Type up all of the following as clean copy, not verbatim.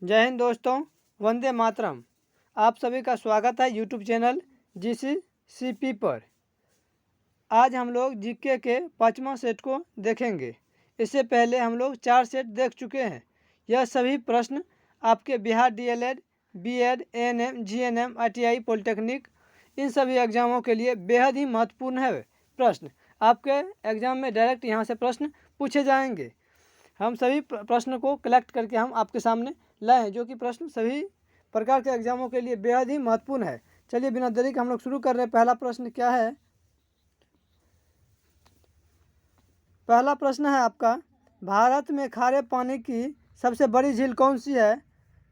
जय हिंद दोस्तों, वंदे मातरम। आप सभी का स्वागत है यूट्यूब चैनल GCCP पर। आज हम लोग जीके के 5वां सेट को देखेंगे। इससे पहले हम लोग 4 सेट देख चुके हैं। यह सभी प्रश्न आपके Bihar DLED, BEd, ANM, GNM, ITI, polytechnic इन सभी एग्जामों के लिए बेहद ही महत्वपूर्ण है। प्रश्न आपके एग्जाम में डायरेक्ट यहाँ से प्रश्न पूछे जाएंगे। हम सभी प्रश्न को कलेक्ट करके हम आपके सामने लाए हैं, जो कि प्रश्न सभी प्रकार के एग्जामों के लिए बेहद ही महत्वपूर्ण है। चलिए बिना देरी के हम लोग शुरू कर रहे हैं। पहला प्रश्न क्या है? पहला प्रश्न है आपका, भारत में खारे पानी की सबसे बड़ी झील कौन सी है?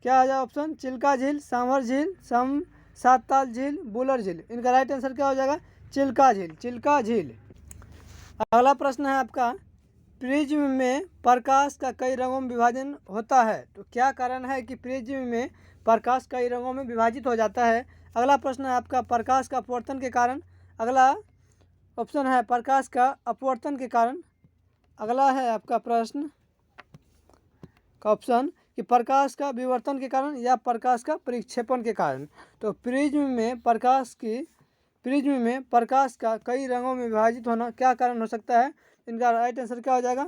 क्या आ जाए ऑप्शन? चिल्का झील, सांभर झील, सातताल झील, बुलर झील। इनका राइट आंसर क्या हो जाएगा? चिल्का झील, चिल्का झील। अगला प्रश्न है आपका, प्रिज्म में प्रकाश का कई रंगों में विभाजन होता है, तो क्या कारण है कि प्रिज्म में प्रकाश कई रंगों में विभाजित हो जाता है? अगला प्रश्न है आपका, प्रकाश का अपवर्तन के कारण। अगला ऑप्शन है प्रकाश का अपवर्तन के कारण। अगला है आपका प्रश्न का ऑप्शन कि प्रकाश का विवर्तन के कारण या प्रकाश का परिक्षेपण के कारण। तो प्रिज्म में प्रकाश का कई रंगों में विभाजित होना क्या कारण हो सकता है? इनका राइट आंसर क्या हो जाएगा?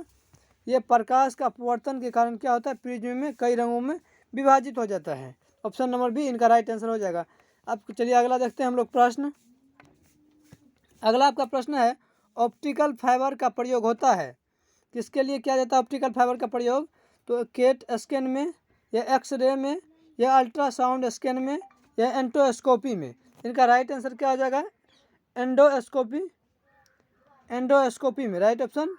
ये प्रकाश का अपवर्तन के कारण क्या होता है? प्रिज्म में कई रंगों में विभाजित हो जाता है। ऑप्शन नंबर बी इनका राइट आंसर हो जाएगा। अब चलिए अगला देखते हैं हम लोग प्रश्न। अगला आपका प्रश्न है, ऑप्टिकल फाइबर का प्रयोग होता है किसके लिए किया जाता है? ऑप्टिकल फाइबर का प्रयोग तो केट स्कैन में, या एक्सरे में, या अल्ट्रासाउंड स्कैन में, या एंडोस्कोपी में। इनका राइट आंसर क्या हो जाएगा? एंडोस्कोपी, एंडोस्कोपी में राइट ऑप्शन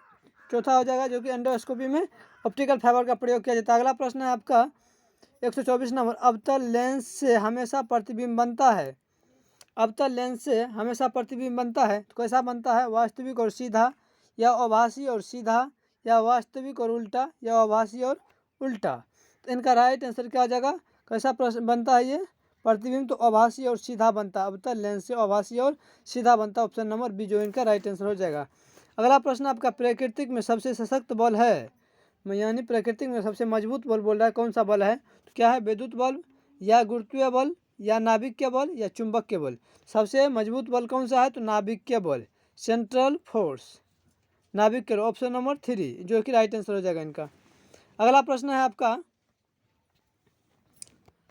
चौथा हो जाएगा, जो कि एंडोस्कोपी में ऑप्टिकल फाइबर का प्रयोग किया जाता है। अगला प्रश्न है आपका 124 नंबर, अवतल लेंस से हमेशा प्रतिबिंब बनता है। अवतल लेंस से हमेशा प्रतिबिंब बनता है तो कैसा बनता है? वास्तविक और सीधा, या आभासी और सीधा, या वास्तविक और उल्टा, या आभासी और उल्टा। तो इनका राइट आंसर क्या हो जाएगा? कैसा प्रश्न बनता है ये प्रतिबिंब? तो आभासी और सीधा बनता है। अवतल लेंस से आभासी और सीधा बनता है। ऑप्शन नंबर बी जो इनका राइट आंसर हो जाएगा। अगला प्रश्न आपका, प्रकृति में सबसे सशक्त बल है, यानी प्रकृति में सबसे मजबूत बल बोल रहा है, कौन सा बल है? तो क्या है? विद्युत बल, या गुरुत्वीय बल, या नाभिकीय बल, या चुंबकीय बल। सबसे मजबूत बल कौन सा है? तो नाभिकीय बल, सेंट्रल फोर्स, नाभिकीय। ऑप्शन नंबर 3 जो कि राइट आंसर हो जाएगा इनका। अगला प्रश्न है आपका,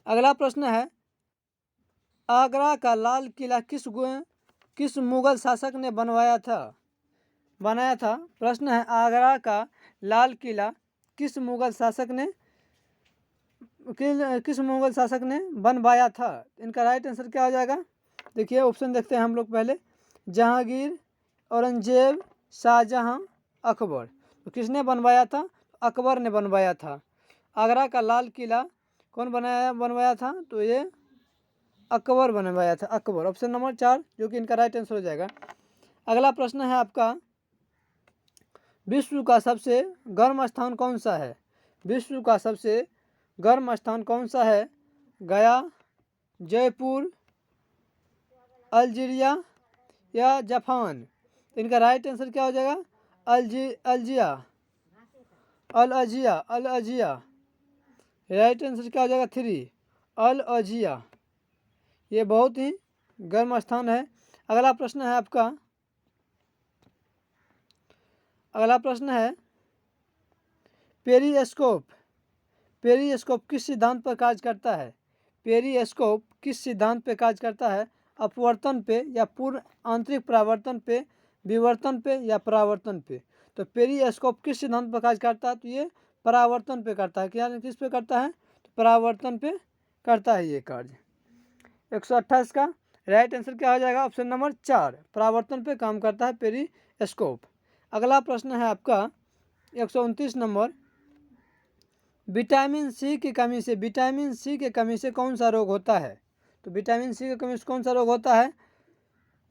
अगला प्रश्न है, आगरा का लाल किला किस मुगल शासक ने बनाया था? प्रश्न है, आगरा का लाल किला किस मुगल शासक ने बनवाया था? इनका राइट आंसर क्या हो जाएगा? देखिए ऑप्शन देखते हैं हम लोग पहले। जहांगीर, औरंगजेब, शाहजहां, अकबर। तो किसने बनवाया था? अकबर ने बनवाया था। आगरा का लाल किला कौन बनवाया था? तो ये अकबर बनवाया था, अकबर। ऑप्शन नंबर 4 जो कि इनका राइट आंसर हो जाएगा। अगला प्रश्न है आपका, विश्व का सबसे गर्म स्थान कौन सा है? विश्व का सबसे गर्म स्थान कौन सा है? गया, जयपुर, अल्जीरिया, या जापान। इनका राइट आंसर क्या हो जाएगा? अल अजिया। राइट आंसर क्या हो जाएगा? 3 अल अजिया। ये बहुत ही गर्म स्थान है। अगला प्रश्न है आपका, अगला प्रश्न है, पेरिस्कोप किस सिद्धांत पर कार्य करता है? पेरिस्कोप किस सिद्धांत पर कार्य करता है? अपवर्तन पे, या पूर्ण आंतरिक परावर्तन पे, विवर्तन पे, या परावर्तन पे। तो पेरिस्कोप किस सिद्धांत पर कार्य करता है? तो ये परावर्तन पे करता है। क्या किस पे करता है? तो परावर्तन पे करता है ये कार्य। 128 का राइट आंसर क्या हो जाएगा? ऑप्शन नंबर 4 परावर्तन पे काम करता है पेरिस्कोप। अगला प्रश्न है आपका 129 नंबर, विटामिन सी की कमी से कौन सा रोग होता है? तो विटामिन सी की कमी से कौन सा रोग होता है?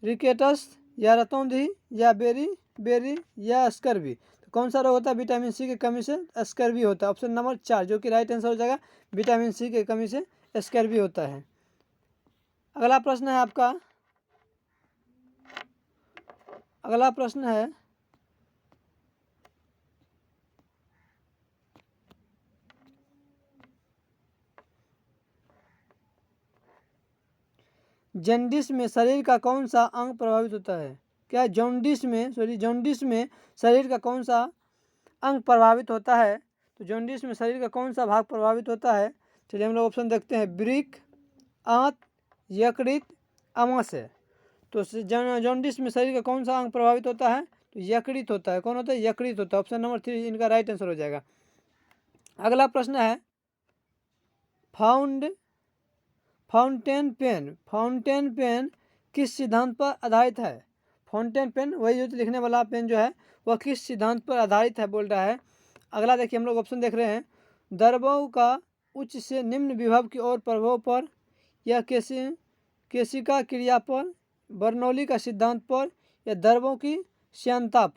रिकेटस, या रतौंधी, या बेरी, या स्कर्वी। तो कौन सा रोग होता है विटामिन सी की कमी से? स्कर्वी होता है। ऑप्शन नंबर 4 जो कि राइट आंसर हो जाएगा, विटामिन सी की कमी से स्कर्वी होता है। अगला प्रश्न है आपका, अगला प्रश्न है, जॉन्डिस में शरीर का कौन सा अंग प्रभावित होता है? क्या जॉन्डिस में शरीर का कौन सा अंग प्रभावित होता है? तो जॉन्डिस में शरीर का कौन सा भाग प्रभावित होता है? चलिए हम लोग ऑप्शन देखते हैं, वृक्क, आंत, यकृत, आमाशय। तो जॉन्डिस में शरीर का कौन सा अंग प्रभावित होता है? तो यकृत होता है। कौन होता है? यकृत होता है। ऑप्शन नंबर 3 इनका राइट आंसर हो जाएगा। अगला प्रश्न है, फाउंटेन पेन किस सिद्धांत पर आधारित है? फाउंटेन पेन वही जो लिखने वाला पेन जो है वह किस सिद्धांत पर आधारित है बोल रहा है। अगला देखिए हम लोग ऑप्शन देख रहे हैं, द्रवों का उच्च से निम्न विभव की ओर प्रभाव पर, या केशिका क्रिया पर, बर्नौली का सिद्धांत पर, या द्रवों की श्यानता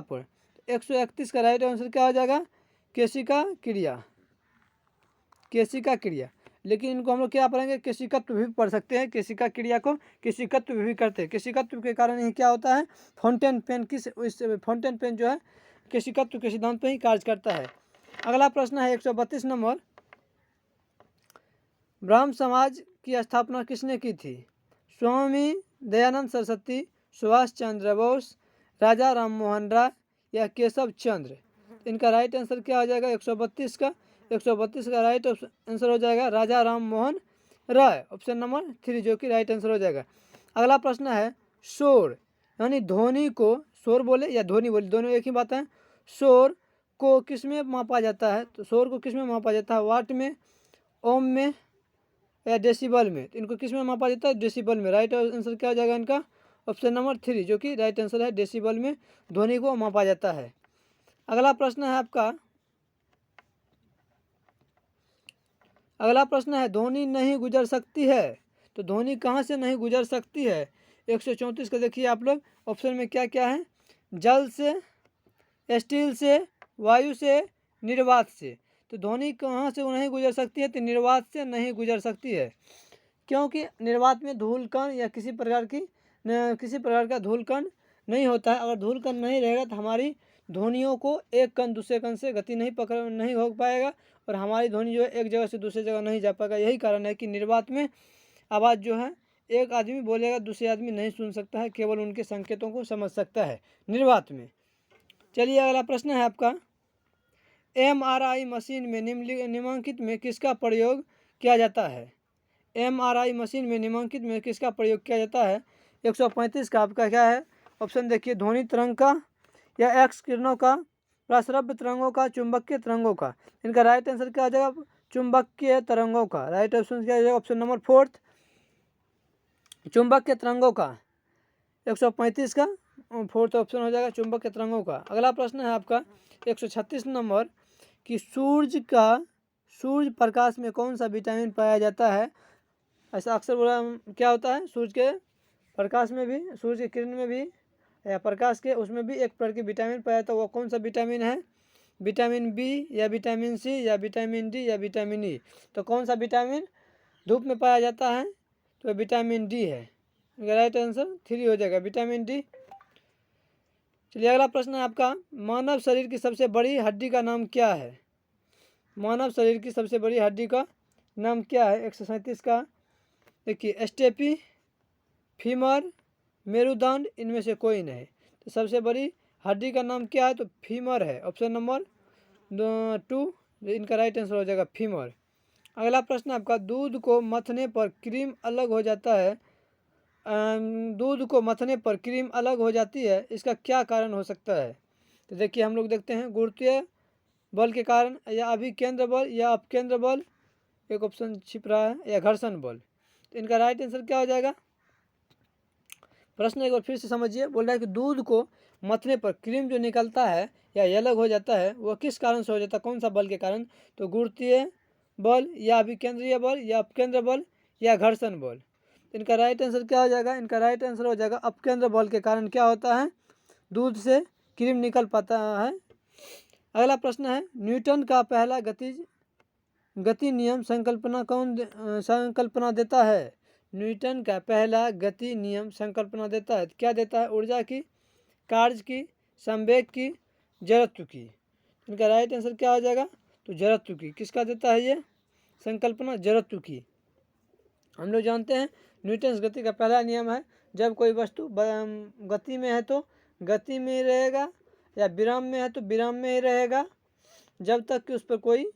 पर। 131 का राइट आंसर क्या हो जाएगा? केशिका क्रिया। लेकिन इनको हम लोग क्या पढ़ेंगे? केशिकत्व भी पढ़ सकते हैं। केशिका क्रिया को केशिकत्व भी करते हैं। केशिकत्व के कारण ही क्या होता है? फाउंटेन पेन जो है केशिकत्व के सिद्धांत पर ही कार्य करता है। अगला प्रश्न है 132 नंबर, ब्राह्म समाज की स्थापना किसने की थी? स्वामी दयानंद सरस्वती, सुभाष चंद्र बोस, राजा राम मोहन राय, या केशव चंद्र। इनका राइट आंसर क्या हो जाएगा? 132 का राइट आंसर हो जाएगा राजा राम मोहन राय। ऑप्शन नंबर 3 जो कि राइट आंसर हो जाएगा। अगला प्रश्न है, शोर यानी ध्वनि को, शोर बोले या ध्वनि बोले दोनों एक ही बात है, शोर को किस में मापा जाता है? तो शोर को किस में मापा जाता है? वाट में, ओम में, या डेसिबल में? तो इनको किस में मापा जाता है? डेसिबल में। राइट आंसर क्या हो जाएगा इनका? ऑप्शन नंबर 3 जो कि राइट आंसर है, डेसिबल में ध्वनि को मापा जाता है। अगला प्रश्न है आपका, ध्वनि नहीं गुजर सकती है, तो ध्वनि कहाँ से नहीं गुजर सकती है? 134 का देखिए आप लोग, ऑप्शन में क्या क्या है? जल से, स्टील से, वायु से, निर्वात से। तो ध्वनि कहाँ से नहीं गुजर सकती है? तो निर्वात से नहीं गुजर सकती है, क्योंकि निर्वात में धूलकण या किसी प्रकार का धूलकण नहीं होता है। अगर धूलकण नहीं रहेगा तो हमारी ध्वनियों को एक कण दूसरे कण से गति नहीं हो पाएगा, और हमारी ध्वनि जो है एक जगह से दूसरे जगह नहीं जा पाएगा। यही कारण है कि निर्वात में आवाज़ जो है एक आदमी बोलेगा दूसरे आदमी नहीं सुन सकता है, केवल उनके संकेतों को समझ सकता है निर्वात में। चलिए अगला प्रश्न है आपका, MRI मशीन में निम्नलिखित में किसका प्रयोग किया जाता है? MRI मशीन में निम्नलिखित में किसका प्रयोग किया जाता है? 135 का आपका क्या है? ऑप्शन देखिए, ध्वनि तरंग का, या एक्स किरणों का, प्रस्रव्य तरंगों का, चुंबकीय तरंगों का। इनका राइट आंसर क्या आ जाएगा? चुंबकीय तरंगों का। राइट ऑप्शन क्या आ जाएगा? ऑप्शन नंबर 4 चुंबकीय तरंगों का। 135 का 4th ऑप्शन हो जाएगा चुंबकीय तरंगों का। अगला प्रश्न है आपका 136 नंबर, कि सूर्य प्रकाश में कौन सा विटामिन पाया जाता है? ऐसा अक्सर बोला क्या होता है, सूर्य के प्रकाश में भी, सूर्य की किरण में भी, या प्रकाश के उसमें भी एक प्रकार की विटामिन पाया जाता है। वो कौन सा विटामिन है? विटामिन बी, या विटामिन सी, या विटामिन डी, या विटामिन ई। तो कौन सा विटामिन धूप में पाया जाता है? तो विटामिन डी है। राइट आंसर 3 हो जाएगा, विटामिन डी। चलिए अगला प्रश्न है आपका, मानव शरीर की सबसे बड़ी हड्डी का नाम क्या है? मानव शरीर की सबसे बड़ी हड्डी का नाम क्या है? 137 का देखिए, स्टेपी, फीमर, मेरुदंड, इनमें से कोई नहीं। तो सबसे बड़ी हड्डी का नाम क्या है? तो फीमर है। ऑप्शन नंबर 2 इनका राइट आंसर हो जाएगा, फीमर। अगला प्रश्न आपका, दूध को मथने पर क्रीम अलग हो जाता है, दूध को मथने पर क्रीम अलग हो जाती है, इसका क्या कारण हो सकता है? तो देखिए हम लोग देखते हैं, गुरुत्वीय बल के कारण, या अभिकेंद्र बल, या अपकेंद्र बल, एक ऑप्शन छिप रहा है, या घर्षण बल। तो इनका राइट आंसर क्या हो जाएगा? प्रश्न एक बार फिर से समझिए, बोल रहा है कि दूध को मथने पर क्रीम जो निकलता है या अलग हो जाता है, वह किस कारण से हो जाता है? कौन सा बल के कारण? तो गुरुत्वीय बल, या अभिकेंद्रीय बल, या अपकेंद्र बल, या घर्षण बल। इनका राइट आंसर क्या हो जाएगा? इनका राइट आंसर हो जाएगा अपकेंद्र बल के कारण क्या होता है? दूध से क्रीम निकल पाता है। अगला प्रश्न है, न्यूटन का पहला गति नियम संकल्पना देता है? न्यूटन का पहला गति नियम संकल्पना देता है, क्या देता है? ऊर्जा की, कार्य की, संवेग की, जड़त्व की। इनका राइट आंसर क्या हो जाएगा? तो जड़त्व की। किसका देता है ये संकल्पना? जड़त्व की। हम लोग जानते हैं न्यूटन गति का पहला नियम है, जब कोई वस्तु गति में है तो गति में ही रहेगा, या विराम में है तो विराम में ही रहेगा, जब तक कि उस पर कोई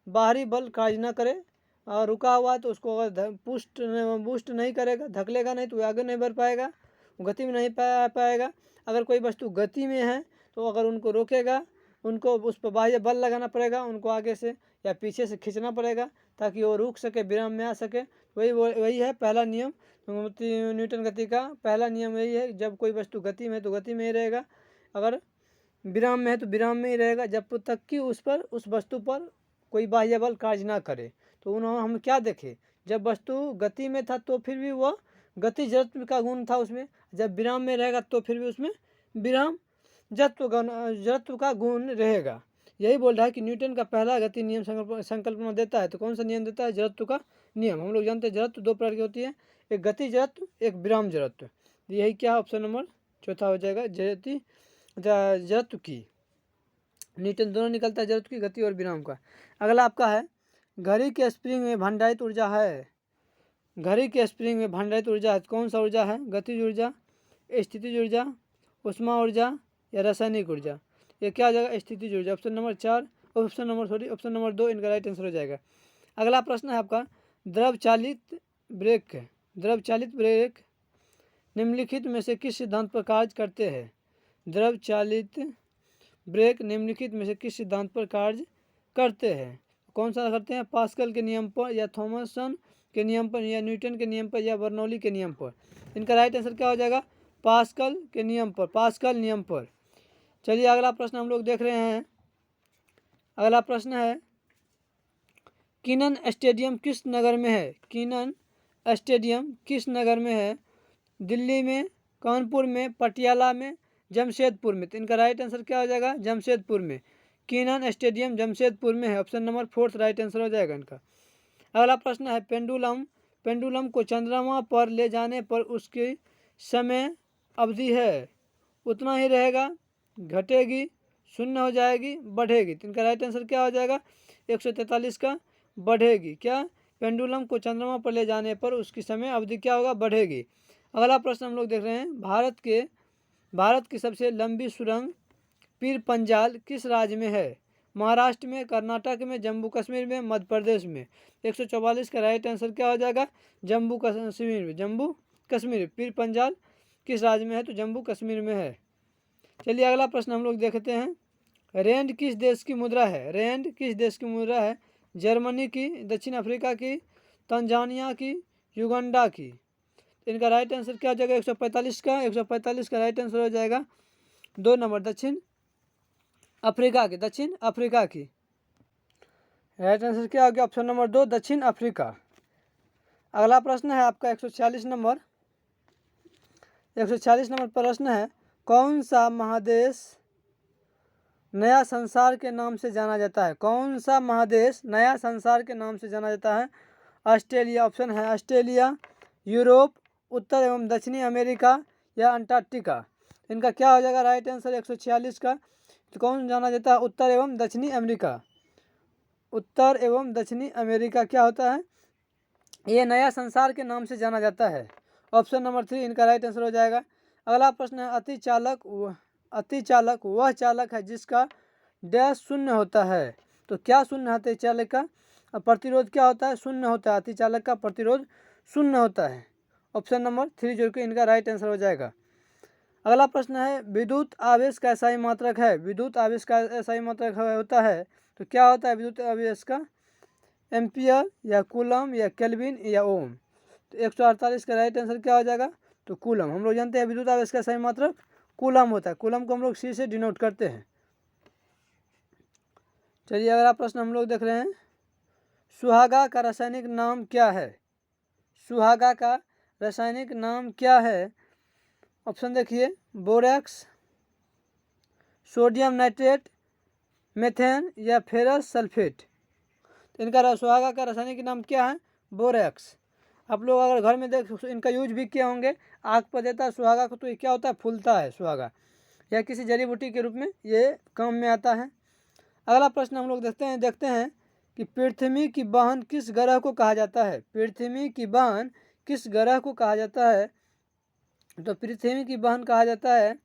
बाहरी बल कार्य न करे। और रुका हुआ तो उसको अगर बूस्ट नहीं करेगा, धकेलेगा नहीं तो वो आगे नहीं बढ़ पाएगा, वो गति में नहीं पाएगा। अगर कोई वस्तु गति में है तो अगर उनको रोकेगा, उनको उस पर बाह्य बल लगाना पड़ेगा, उनको आगे से या पीछे से खींचना पड़ेगा ताकि वो रुक सके, विराम में आ सके। वही है पहला नियम न्यूटन गति का। पहला नियम यही है, जब कोई वस्तु गति में है तो गति में ही रहेगा, अगर विराम में है तो विराम में ही रहेगा, जब तक कि उस वस्तु पर कोई बाह्य बल कार्य ना करे। तो उन्होंने हम क्या देखे, जब वस्तु गति में था तो फिर भी वह गति जड़त्व का गुण था उसमें, जब विराम में रहेगा तो फिर भी उसमें विराम जड़त्व का गुण रहेगा। यही बोल रहा है कि न्यूटन का पहला गति नियम संकल्पना देता है। तो कौन सा नियम देता है? जड़त्व का नियम। हम लोग जानते हैं जड़त्व दो प्रकार की होती है, एक गति जड़त्व, एक विराम जड़त्व। यही क्या ऑप्शन नंबर चौथा हो जाएगा, जड़त्व की। न्यूटन दोनों निकलता है, जड़त्व की, गति और विराम का। अगला आपका है, घड़ी के स्प्रिंग में भंडारित ऊर्जा है। घड़ी के स्प्रिंग में भंडारित ऊर्जा है, कौन सा ऊर्जा है? गतिज ऊर्जा, स्थितिज ऊर्जा, ऊष्मा ऊर्जा या रासायनिक ऊर्जा? ये क्या हो जाएगा? स्थितिज ऊर्जा। ऑप्शन नंबर 2 इनका राइट आंसर हो जाएगा। अगला प्रश्न है आपका, द्रव चालित ब्रेक निम्नलिखित में से किस सिद्धांत पर कार्य करते हैं? द्रव चालित ब्रेक निम्नलिखित में से किस सिद्धांत पर कार्य करते हैं? कौन सा करते हैं? पास्कल के नियम पर, या थॉमसन के नियम पर, या न्यूटन के नियम पर, या बर्नौली के नियम पर? इनका राइट आंसर क्या हो जाएगा? पास्कल के नियम पर, पास्कल नियम पर। चलिए अगला प्रश्न हम लोग देख रहे हैं। अगला प्रश्न है, कीनन स्टेडियम किस नगर में है? कीनन स्टेडियम किस नगर में है? दिल्ली में, कानपुर में, पटियाला में, जमशेदपुर में? तो इनका राइट आंसर क्या हो जाएगा? जमशेदपुर में। कीनन स्टेडियम जमशेदपुर में है। ऑप्शन नंबर 4 राइट आंसर हो जाएगा इनका। अगला प्रश्न है, पेंडुलम को चंद्रमा पर ले जाने पर उसकी समय अवधि है, उतना ही रहेगा, घटेगी, शून्य हो जाएगी, बढ़ेगी? तो इनका राइट आंसर क्या हो जाएगा? 143 का बढ़ेगी। क्या? पेंडुलम को चंद्रमा पर ले जाने पर उसकी समय अवधि क्या होगा? बढ़ेगी। अगला प्रश्न हम लोग देख रहे हैं, भारत की सबसे लंबी सुरंग पीर पंजाल किस राज्य में है? महाराष्ट्र में, कर्नाटक में, जम्मू कश्मीर में, मध्य प्रदेश में? 144 का राइट आंसर क्या हो जाएगा? जम्मू कश्मीर में। जम्मू कश्मीर। पीर पंजाल किस राज्य में है? तो जम्मू कश्मीर में है। चलिए अगला प्रश्न हम लोग देखते हैं, रैंड किस देश की मुद्रा है? रैंड किस देश की मुद्रा है? जर्मनी की, दक्षिण अफ्रीका की, तंजानिया की, युगांडा की? इनका राइट आंसर क्या हो जाएगा? 145 का राइट आंसर हो जाएगा 2 नंबर, दक्षिण अफ्रीका की। दक्षिण अफ्रीका की राइट आंसर क्या हो गया? ऑप्शन नंबर 2 दक्षिण अफ्रीका। अगला प्रश्न है आपका 146 नंबर प्रश्न है, कौन सा महादेश नया संसार के नाम से जाना जाता है? कौन सा महादेश नया संसार के नाम से जाना जाता है? ऑस्ट्रेलिया। ऑप्शन है ऑस्ट्रेलिया, यूरोप, उत्तर एवं दक्षिणी अमेरिका या अंटार्कटिका? इनका क्या हो जाएगा राइट आंसर 146 का? तो कौन जाना जाता है? उत्तर एवं दक्षिणी अमेरिका। उत्तर एवं दक्षिणी अमेरिका क्या होता है? ये नया संसार के नाम से जाना जाता है। ऑप्शन नंबर 3 इनका राइट आंसर हो जाएगा। अगला प्रश्न है, अति चालक वह चालक है जिसका डैश शून्य होता है। तो क्या शून्य है अति चालक का? प्रतिरोध क्या होता है? शून्य होता है। अति चालक का प्रतिरोध शून्य होता है। ऑप्शन नंबर 3 जो कि इनका राइट आंसर हो जाएगा। अगला प्रश्न है, विद्युत आवेश का SI मात्रक है। विद्युत आवेश का SI मात्रक होता है, तो क्या होता है विद्युत आवेश का? एम्पियर या कूलम या केल्विन या ओम? तो 148 का राइट आंसर क्या हो जाएगा? तो कूलम। हम लोग जानते हैं विद्युत आवेश का SI मात्रक कूलम होता है। कूलम को हम लोग C से डिनोट करते हैं। चलिए अगला प्रश्न हम लोग देख रहे हैं, सुहागा का रासायनिक नाम क्या है? सुहागा का रासायनिक नाम क्या है? ऑप्शन देखिए, बोरेक्स, सोडियम नाइट्रेट, मेथेन या फेरस सल्फेट? इनका सुहागा का रासायनिक नाम क्या है? बोरेक्स। आप लोग अगर घर में देख इनका यूज भी किए होंगे, आग पर देता है सुहागा को तो ये क्या होता है? फूलता है सुहागा, या किसी जड़ी बूटी के रूप में ये काम में आता है। अगला प्रश्न हम लोग देखते हैं कि पृथ्वी की बहन किस ग्रह को कहा जाता है? पृथ्वी की बहन किस ग्रह को कहा जाता है? तो पृथ्वी की बहन कहा जाता है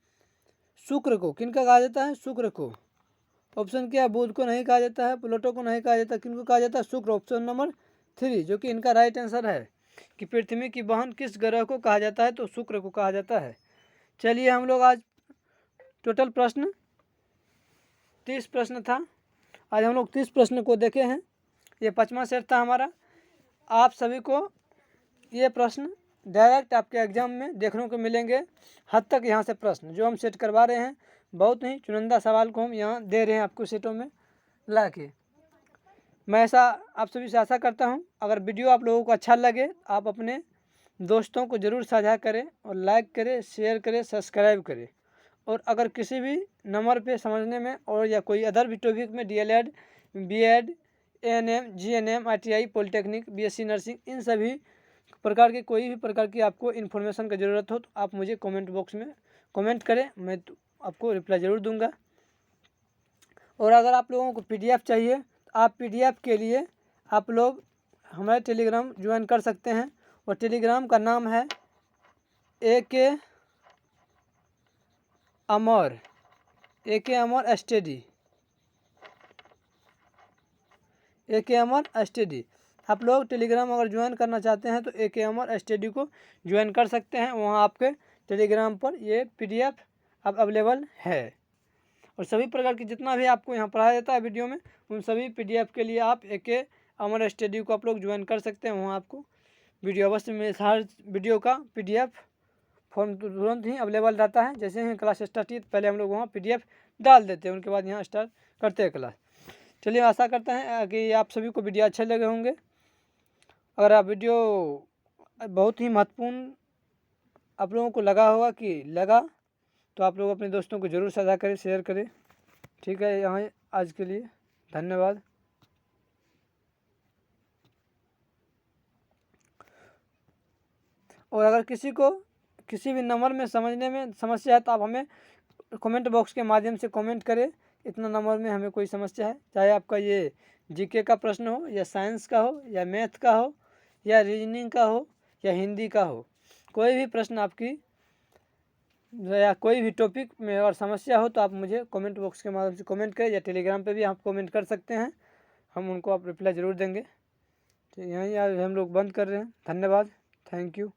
शुक्र को। किनका कहा जाता है? शुक्र को। ऑप्शन क्या है? बुध को नहीं कहा जाता है, प्लूटो को नहीं कहा जाता, किनको कहा जाता है? शुक्र। ऑप्शन नंबर 3 जो कि इनका राइट आंसर है कि पृथ्वी की बहन किस ग्रह को कहा जाता है? तो शुक्र को कहा जाता है। चलिए हम लोग आज टोटल प्रश्न 30 प्रश्न था, आज हम लोग 30 प्रश्न को देखे हैं। ये 5वां सेट था हमारा। आप सभी को ये प्रश्न डायरेक्ट आपके एग्जाम में देखने को मिलेंगे। हद तक यहाँ से प्रश्न जो हम सेट करवा रहे हैं, बहुत ही चुनिंदा सवाल को हम यहाँ दे रहे हैं आपको सेटों में ला के। मैं ऐसा आप सभी से आशा करता हूँ, अगर वीडियो आप लोगों को अच्छा लगे आप अपने दोस्तों को ज़रूर साझा करें और लाइक करें, शेयर करें, सब्सक्राइब करें। और अगर किसी भी नंबर पे समझने में और या कोई अदर भी टॉपिक में DLED, BEd, ANM, GNM, ITI, polytechnic, BSc nursing, इन सभी प्रकार के कोई भी प्रकार की आपको इन्फॉर्मेशन की ज़रूरत हो तो आप मुझे कमेंट बॉक्स में कमेंट करें, मैं आपको रिप्लाई ज़रूर दूंगा। और अगर आप लोगों को PDF चाहिए तो आप PDF के लिए आप लोग हमारे टेलीग्राम ज्वाइन कर सकते हैं। और टेलीग्राम का नाम है AK अमर स्टडी, AK अमर स्टडी। आप लोग टेलीग्राम अगर ज्वाइन करना चाहते हैं तो AK अमर स्टडी को ज्वाइन कर सकते हैं। वहाँ आपके टेलीग्राम पर ये PDF अब अवेलेबल है। और सभी प्रकार की जितना भी आपको यहाँ पढ़ाया जाता है वीडियो में, उन सभी PDF के लिए आप AK अमर स्टडी को आप लोग ज्वाइन कर सकते हैं। वहाँ आपको वीडियो अवश्य में हर वीडियो का PDF फॉर्म तुरंत ही अवेलेबल रहता है। जैसे ही क्लास स्टार्ट हुई पहले हम लोग वहाँ PDF डाल देते हैं, उनके बाद यहाँ स्टार्ट करते हैं क्लास। चलिए आशा करते हैं कि आप सभी को वीडियो अच्छे लगे होंगे। अगर आप वीडियो बहुत ही महत्वपूर्ण आप लोगों को लगा होगा कि लगा तो आप लोग अपने दोस्तों को ज़रूर साझा करें, शेयर करें। ठीक है, यहाँ आज के लिए धन्यवाद। और अगर किसी को किसी भी नंबर में समझने में समस्या है तो आप हमें कमेंट बॉक्स के माध्यम से कमेंट करें। इतना नंबर में हमें कोई समस्या है, चाहे आपका ये GK का प्रश्न हो या साइंस का हो या मैथ का हो या रीजनिंग का हो या हिंदी का हो, कोई भी प्रश्न आपकी या कोई भी टॉपिक में अगर समस्या हो तो आप मुझे कमेंट बॉक्स के माध्यम से कमेंट करें या टेलीग्राम पे भी आप कमेंट कर सकते हैं, हम उनको आप रिप्लाई ज़रूर देंगे। तो यहीं आज हम लोग बंद कर रहे हैं। धन्यवाद, थैंक यू।